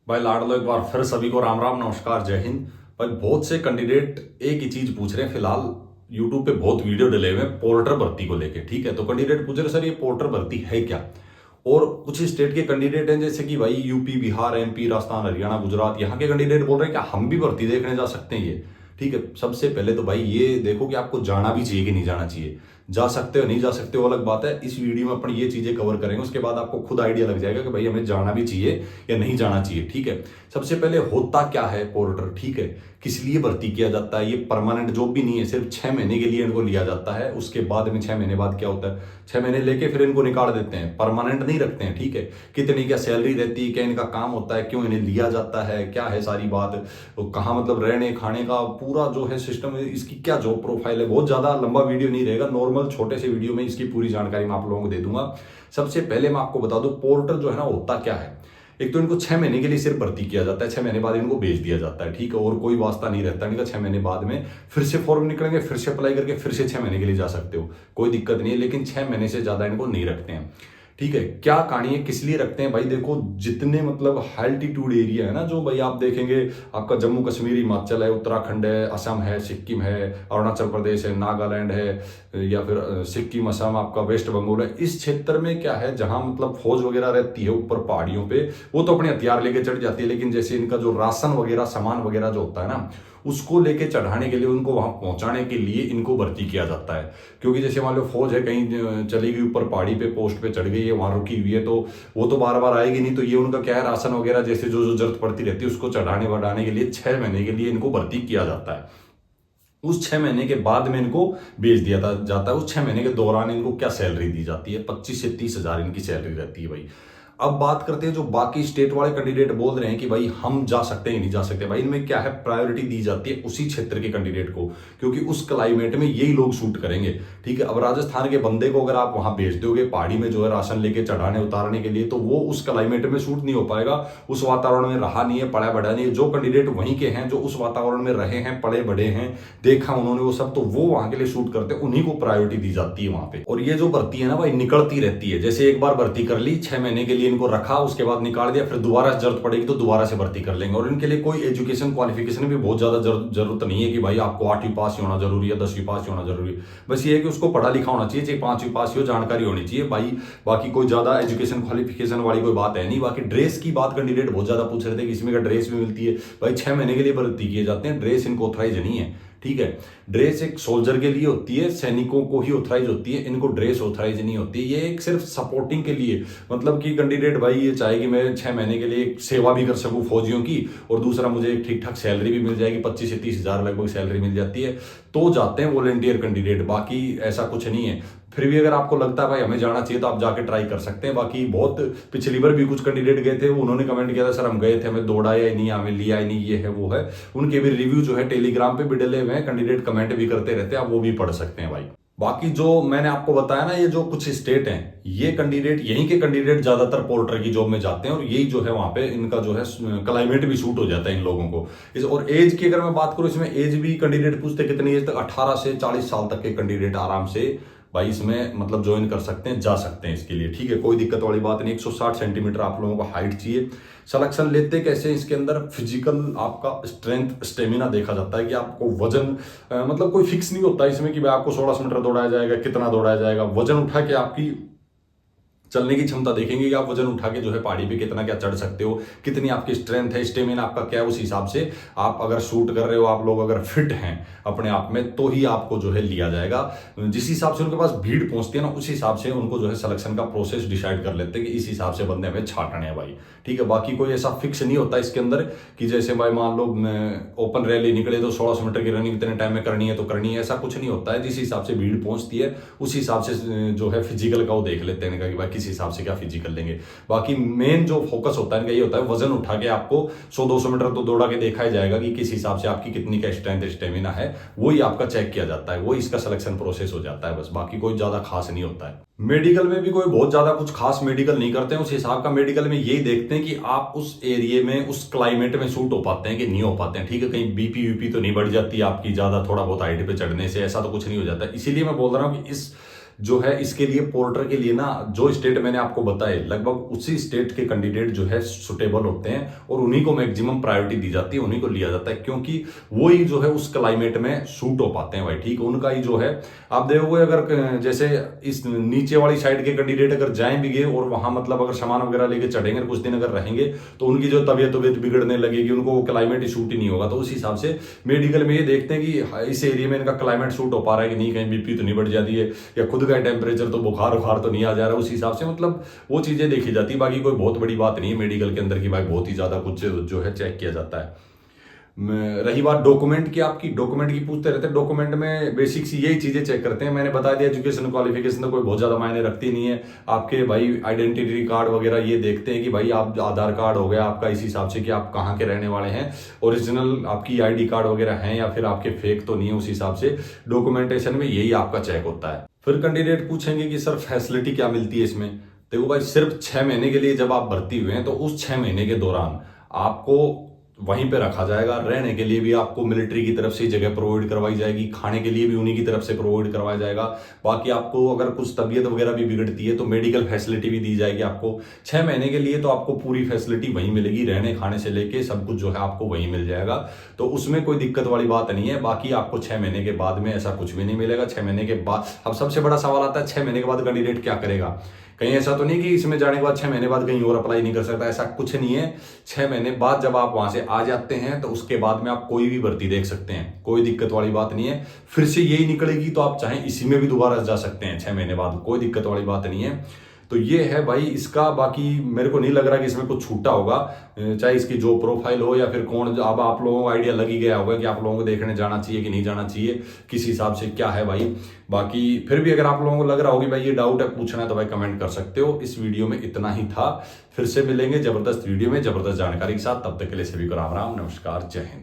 भाई लाडलो एक बार फिर सभी को राम राम नमस्कार जय हिंद। भाई बहुत से कैंडिडेट एक ही चीज पूछ रहे हैं फिलहाल। यूट्यूब पे बहुत वीडियो डले हुए हैं पोर्टर भर्ती को लेके। ठीक है, तो कैंडिडेट पूछ रहे सर ये पोर्टर भर्ती है क्या। और कुछ स्टेट के कैंडिडेट हैं जैसे कि भाई यूपी बिहार एमपी राजस्थान हरियाणा गुजरात, यहाँ के कैंडिडेट बोल रहे हैं कि हम भी भर्ती देखने जा सकते हैं ये। ठीक है, सबसे पहले तो भाई ये देखो कि आपको जाना भी चाहिए कि नहीं जाना चाहिए। जा सकते हो नहीं जा सकते हो अलग बात है, इस वीडियो में अपन ये चीजें कवर करेंगे, उसके बाद आपको खुद आइडिया लग जाएगा कि भाई हमें जाना भी चाहिए या नहीं जाना चाहिए। ठीक है, सबसे पहले होता क्या है पोर्टर। ठीक है, किस लिए भर्ती किया जाता है। ये परमानेंट जॉब भी नहीं है, सिर्फ 6 महीने के लिए इनको लिया जाता है। उसके बाद में 6 महीने बाद क्या होता है, 6 महीने लेके फिर इनको निकाल देते हैं, परमानेंट नहीं रखते हैं। ठीक है, कितनी क्या सैलरी रहती है, क्या इनका काम होता है, क्यों इन्हें लिया जाता है, क्या है सारी बात, तो कहाँ मतलब रहने खाने का पूरा जो है सिस्टम, इसकी क्या जॉब प्रोफाइल है। बहुत ज्यादा लंबा वीडियो नहीं रहेगा, नॉर्मल छोटे से वीडियो में इसकी पूरी जानकारी मैं आप लोगों को दे दूंगा। सबसे पहले मैं आपको बता दूं पोर्टर जो है ना होता क्या है। एक तो इनको 6 महीने के लिए सिर्फ भर्ती किया जाता है, 6 महीने बाद इनको भेज दिया जाता है। ठीक है, और कोई वास्ता नहीं रहता इनका। 6 महीने बाद में फिर से फॉर्म निकलेंगे, फिर से अप्लाई करके फिर से 6 महीने के लिए जा सकते हो, कोई दिक्कत नहीं है। लेकिन 6 महीने से ज्यादा इनको नहीं रखते हैं। ठीक है, क्या कहानी है, किस लिए रखते हैं भाई। देखो जितने मतलब हाल्टीट्यूड एरिया है ना, जो भाई आप देखेंगे आपका जम्मू कश्मीर हिमाचल है, उत्तराखंड है, असम है, सिक्किम है, अरुणाचल प्रदेश है, नागालैंड है, या फिर सिक्किम असम आपका वेस्ट बंगाल है। इस क्षेत्र में क्या है जहां मतलब फौज वगैरह रहती है ऊपर पहाड़ियों पे, वो तो अपने हथियार लेके चढ़ जाती है। लेकिन जैसे इनका जो राशन वगैरह सामान वगैरह जो होता है ना, उसको लेके चढ़ाने के लिए, उनको वहां पहुंचाने के लिए इनको भर्ती किया जाता है। क्योंकि जैसे मान लो फौज है कहीं चली गई ऊपर पहाड़ी पे, पोस्ट पे चढ़ गई है, वहां रुकी हुई है, तो वो तो बार बार आएगी नहीं। तो ये उनका क्या है, राशन वगैरह जैसे जो जो जरूरत पड़ती रहती है उसको चढ़ाने बढ़ाने के लिए 6 महीने के लिए इनको भर्ती किया जाता है। उस 6 महीने के बाद में इनको भेज दिया जाता है। उस 6 महीने के दौरान इनको क्या सैलरी दी जाती है, 25 से 30 हजार इनकी सैलरी रहती है भाई। अब बात करते हैं जो बाकी स्टेट वाले कैंडिडेट बोल रहे हैं कि भाई हम जा सकते हैं नहीं जा सकते। भाई इनमें क्या है, प्रायोरिटी दी जाती है उसी क्षेत्र के कैंडिडेट को, क्योंकि उस क्लाइमेट में यही लोग शूट करेंगे। ठीक है, अब राजस्थान के बंदे को अगर आप वहां भेज दोगे पहाड़ी में जो है राशन लेके चढ़ाने उतारने के लिए, तो वो उस क्लाइमेट में शूट नहीं हो पाएगा, उस वातावरण में रहा नहीं है, पढ़ा बढ़ा नहीं है। जो कैंडिडेट वहीं के हैं, जो उस वातावरण में रहे हैं, पढ़े बढ़े हैं, देखा उन्होंने वो सब, तो वो वहां के लिए शूट करते हैं, उन्हीं को प्रायोरिटी दी जाती है वहां पे। और ये जो भर्ती है ना भाई निकलती रहती है। जैसे एक बार भर्ती कर ली, 6 महीने के लिए इनको रखा, उसके बाद निकाल दिया, फिर दोबारा जरूरत पड़ेगी तो दोबारा से भर्ती कर लेंगे। और इनके लिए कोई एजुकेशन क्वालिफिकेशन भी बहुत ज्यादा जरूरत नहीं है कि भाई आपको 8वीं पास ही होना जरूरी है, 10वीं पास ही होना जरूरी है। बस ये है कि उसको पढ़ा लिखा होना चाहिए, चाहे 5वीं पास ही हो, जानकारी होनी चाहिए भाई। बाकी कोई ज्यादा एजुकेशन क्वालिफिकेशन वाली कोई बात है नहीं। बाकी ड्रेस की बात कैंडिडेट बहुत ज्यादा पूछ रहे थे कि इसमें का ड्रेस भी मिलती है। भाई 6 महीने के लिए भर्ती किए जाते हैं, ड्रेस इनको ऑथराइज नहीं है। ठीक है, ड्रेस एक सोल्जर के लिए होती है, सैनिकों को ही ऑथराइज होती है, इनको ड्रेस ऑथराइज नहीं होती। ये एक सिर्फ सपोर्टिंग के लिए, मतलब कि कैंडिडेट भाई ये चाहे कि मैं 6 महीने के लिए सेवा भी कर सकूं फौजियों की, और दूसरा मुझे ठीक ठाक सैलरी भी मिल जाएगी, 25 से 30 हजार लगभग सैलरी मिल जाती है, तो जाते हैं वॉलंटियर कैंडिडेट। बाकी ऐसा कुछ नहीं है। फिर भी अगर आपको लगता है भाई हमें जाना चाहिए तो आप जाके ट्राई कर सकते हैं। बाकी बहुत पिछली बार भी कुछ कैंडिडेट गए थे, उन्होंने कमेंट किया था सर हम गए थे, हमें दौड़ाया ही नहीं, हमें लिया ही नहीं, ये है वो है। उनके भी रिव्यू जो है टेलीग्राम पे भी डले हुए हैं, कैंडिडेट कमेंट भी करते रहते हैं, आप वो भी पढ़ सकते हैं भाई। बाकी जो मैंने आपको बताया ना, ये जो कुछ स्टेट हैं, ये कैंडिडेट यहीं के कैंडिडेट ज्यादातर पोर्टर की जॉब में जाते हैं, और यही जो है वहां पे इनका जो है क्लाइमेट भी सूट हो जाता है इन लोगों को। इस और एज की अगर मैं बात करूं, इसमें एज भी कैंडिडेट पूछते कितनी एज तक, 18 से 40 साल तक के कैंडिडेट आराम से भाई इसमें मतलब ज्वाइन कर सकते हैं, जा सकते हैं इसके लिए। ठीक है, कोई दिक्कत वाली बात नहीं। 160 सेंटीमीटर आप लोगों को हाइट चाहिए। सिलेक्शन लेते कैसे, इसके अंदर फिजिकल आपका स्ट्रेंथ स्टेमिना देखा जाता है कि आपको वजन मतलब कोई फिक्स नहीं होता इसमें कि भाई आपको 16 मीटर दौड़ाया जाएगा, कितना दौड़ाया जाएगा। वजन उठा के आपकी चलने की क्षमता देखेंगे कि आप वजन उठा के जो है पहाड़ी पे कितना क्या चढ़ सकते हो, कितनी आपकी स्ट्रेंथ है, स्टेमिना आपका क्या है। उस हिसाब से आप अगर शूट कर रहे हो, आप लोग अगर फिट हैं अपने आप में, तो ही आपको जो है लिया जाएगा। जिस हिसाब से उनके पास भीड़ पहुंचती है ना, उस हिसाब से उनको जो है सिलेक्शन का प्रोसेस डिसाइड कर लेते हैं कि इस हिसाब से बंदे हमें छाटने हैं भाई। ठीक है, बाकी कोई ऐसा फिक्स नहीं होता इसके अंदर कि जैसे भाई मान लो ओपन रैली निकले तो 1600 मीटर की रनिंग इतने टाइम में करनी है तो करनी है, ऐसा कुछ नहीं होता है। जिस हिसाब से भीड़ पहुंचती है उस हिसाब से जो है फिजिकल का वो देख लेते हैं कि भाई किस हिसाब से क्या फिजिकल लेंगे। बाकी मेन जो फोकस होता है इनका ये होता है, वजन उठा के आपको 100-200 मीटर तो दौड़ा के देखा ही जाएगा कि किस हिसाब से आपकी कितनी का स्ट्रेंथ स्टेमिना है, वही आपका चेक किया जाता है, वो इसका सिलेक्शन प्रोसेस हो जाता है बस। बाकी कोई ज्यादा खास नहीं होता है। मेडिकल में भी कोई बहुत ज्यादा कुछ खास मेडिकल नहीं करते हैं, उस हिसाब का मेडिकल में यही देखते हैं कि आप उस एरिया में उस क्लाइमेट में सूट हो पाते हैं कि नहीं हो पाते हैं। ठीक है, कहीं बीपी वीपी तो नहीं बढ़ जाती आपकी ज्यादा थोड़ा बहुत हाइट पे चढ़ने से, ऐसा तो कुछ नहीं हो जाता। इसीलिए मैं बोल रहा हूँ कि इस जो है इसके लिए पोर्टर के लिए ना जो स्टेट मैंने आपको बताए लगभग उसी स्टेट के कैंडिडेट जो है सुटेबल होते हैं और उन्हीं को मैक्सिमम प्रायोरिटी दी जाती है, उन्हीं को लिया जाता है, क्योंकि वो ही जो है उस क्लाइमेट में सूट हो पाते हैं भाई। ठीक, उनका ही जो है आप देखोगे अगर जैसे इस नीचे वाली साइड के कैंडिडेट अगर जाएं भी गए और वहां मतलब अगर सामान वगैरह लेके चढ़ेंगे कुछ दिन अगर रहेंगे तो उनकी जो तबीयत बिगड़ने लगेगी, उनको वो क्लाइमेट ही सूट ही नहीं होगा। तो उस हिसाब से मेडिकल में ये देखते हैं कि इस एरिया में इनका क्लाइमेट सूट हो पा रहा है कि नहीं, कहीं बीपी तो नहीं बढ़ जाती है या खुद का टेम्परेचर तो बुखार तो नहीं आ जा रहा है। उस हिसाब से मतलब वो चीजें देखी जाती है। बाकी कोई बहुत बड़ी बात नहीं है मेडिकल के अंदर की भाई, बहुत ही ज्यादा कुछ जो है चेक किया जाता है। रही बात डॉक्यूमेंट की, आपकी डॉक्यूमेंट की पूछते रहते हैं। डॉक्यूमेंट में बेसिक सी यही चीजें चेक करते हैं। मैंने बता दिया एजुकेशन क्वालिफिकेशन तो कोई बहुत ज्यादा मायने रखती नहीं है। आपके भाई आइडेंटिटी कार्ड वगैरह ये देखते हैं कि भाई आप आधार कार्ड हो गया आपका इस हिसाब से कि आप कहाँ के रहने वाले हैं, ओरिजिनल आपकी आईडी कार्ड वगैरह हैं या फिर आपके फेक तो नहीं है। उस हिसाब से डॉक्यूमेंटेशन में यही आपका चेक होता है। फिर कैंडिडेट पूछेंगे कि सर फैसिलिटी क्या मिलती है इसमें। देखो भाई, सिर्फ 6 महीने के लिए जब आप भर्ती हुए हैं तो उस 6 महीने के दौरान आपको वहीं पे रखा जाएगा। रहने के लिए भी आपको मिलिट्री की तरफ से जगह प्रोवाइड करवाई जाएगी, खाने के लिए भी उन्हीं की तरफ से प्रोवाइड करवाया जाएगा। बाकी आपको अगर कुछ तबीयत वगैरह भी बिगड़ती है तो मेडिकल फैसिलिटी भी दी जाएगी आपको। 6 महीने के लिए तो आपको पूरी फैसिलिटी वहीं मिलेगी, रहने खाने से लेके सब कुछ जो है आपको वहीं मिल जाएगा। तो उसमें कोई दिक्कत वाली बात नहीं है। बाकी आपको 6 महीने के बाद में ऐसा कुछ भी नहीं मिलेगा। 6 महीने के बाद अब सबसे बड़ा सवाल आता है 6 महीने के बाद कैंडिडेट क्या करेगा। कहीं ऐसा तो नहीं कि इसमें जाने के बाद 6 महीने बाद कहीं और अप्लाई नहीं कर सकता, ऐसा कुछ नहीं है। 6 महीने बाद जब आप वहां से आ जाते हैं तो उसके बाद में आप कोई भी भर्ती देख सकते हैं, कोई दिक्कत वाली बात नहीं है। फिर से यही निकलेगी तो आप चाहें इसी में भी दोबारा जा सकते हैं 6 महीने बाद, कोई दिक्कत वाली बात नहीं है। तो ये है भाई इसका। बाकी मेरे को नहीं लग रहा कि इसमें कुछ छूटा होगा, चाहे इसकी जो प्रोफाइल हो या फिर कौन। अब आप लोगों को आइडिया लग ही गया होगा कि आप लोगों को देखने जाना चाहिए कि नहीं जाना चाहिए, किस हिसाब से क्या है भाई। बाकी फिर भी अगर आप लोगों को लग रहा हो कि भाई ये डाउट है, पूछना है, तो भाई कमेंट कर सकते हो। इस वीडियो में इतना ही था। फिर से मिलेंगे जबरदस्त वीडियो में जबरदस्त जानकारी के साथ। तब तक के लिए सभी को राम राम, नमस्कार, जय हिंद।